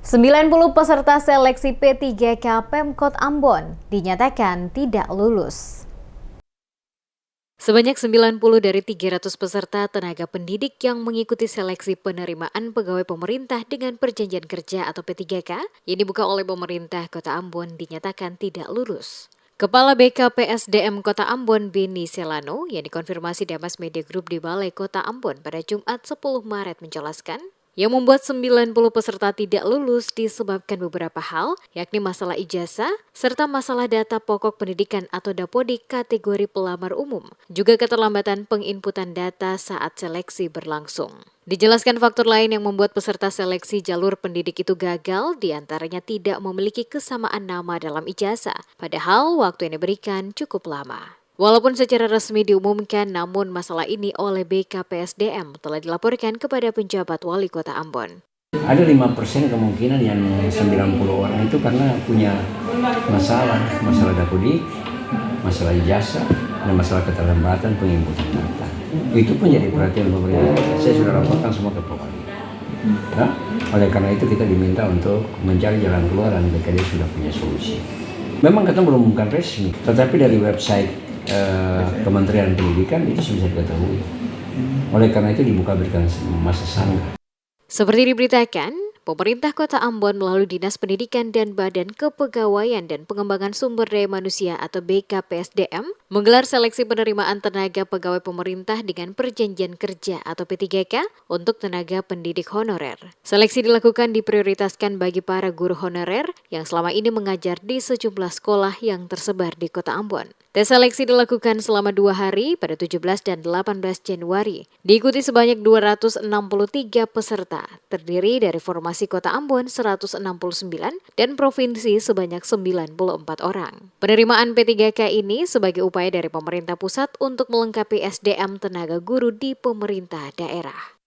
90 peserta seleksi P3K Pemkot Ambon dinyatakan tidak lulus. Sebanyak 90 dari 300 peserta tenaga pendidik yang mengikuti seleksi penerimaan pegawai pemerintah dengan perjanjian kerja atau P3K yang dibuka oleh pemerintah Kota Ambon dinyatakan tidak lulus. Kepala BKPSDM Kota Ambon Beni Selano yang dikonfirmasi Damas Media Group di Balai Kota Ambon pada Jumat 10 Maret menjelaskan, yang membuat 90 peserta tidak lulus disebabkan beberapa hal, yakni masalah ijazah, serta masalah data pokok pendidikan atau dapodik kategori pelamar umum, juga keterlambatan penginputan data saat seleksi berlangsung. Dijelaskan faktor lain yang membuat peserta seleksi jalur pendidik itu gagal, diantaranya tidak memiliki kesamaan nama dalam ijazah, padahal waktu yang diberikan cukup lama. Walaupun secara resmi diumumkan, namun masalah ini oleh BKPSDM telah dilaporkan kepada penjabat Wali Kota Ambon. Ada 5% kemungkinan yang 90 orang itu karena punya masalah dapodik, masalah ijazah, dan masalah keterlambatan penginputan data. Itu pun jadi perhatian pemerintah. Saya sudah laporkan semua ke Wali. Nah, oleh karena itu kita diminta untuk mencari jalan keluar dan BKD sudah punya solusi. Memang kita belum bukan resmi, tetapi dari website Kementerian Pendidikan itu bisa diketahui. Oleh karena itu dibuka berikan masa sanggah. Seperti diberitakan, pemerintah Kota Ambon melalui Dinas Pendidikan dan Badan Kepegawaian dan Pengembangan Sumber Daya Manusia atau BKPSDM menggelar seleksi penerimaan tenaga pegawai pemerintah dengan perjanjian kerja atau P3K untuk tenaga pendidik honorer. Seleksi dilakukan diprioritaskan bagi para guru honorer yang selama ini mengajar di sejumlah sekolah yang tersebar di Kota Ambon. Tes seleksi dilakukan selama 2 hari pada 17 dan 18 Januari. Diikuti sebanyak 263 peserta, terdiri dari formasi Kota Ambon 169 dan provinsi sebanyak 94 orang. Penerimaan P3K ini sebagai upaya dari pemerintah pusat untuk melengkapi SDM tenaga guru di pemerintah daerah.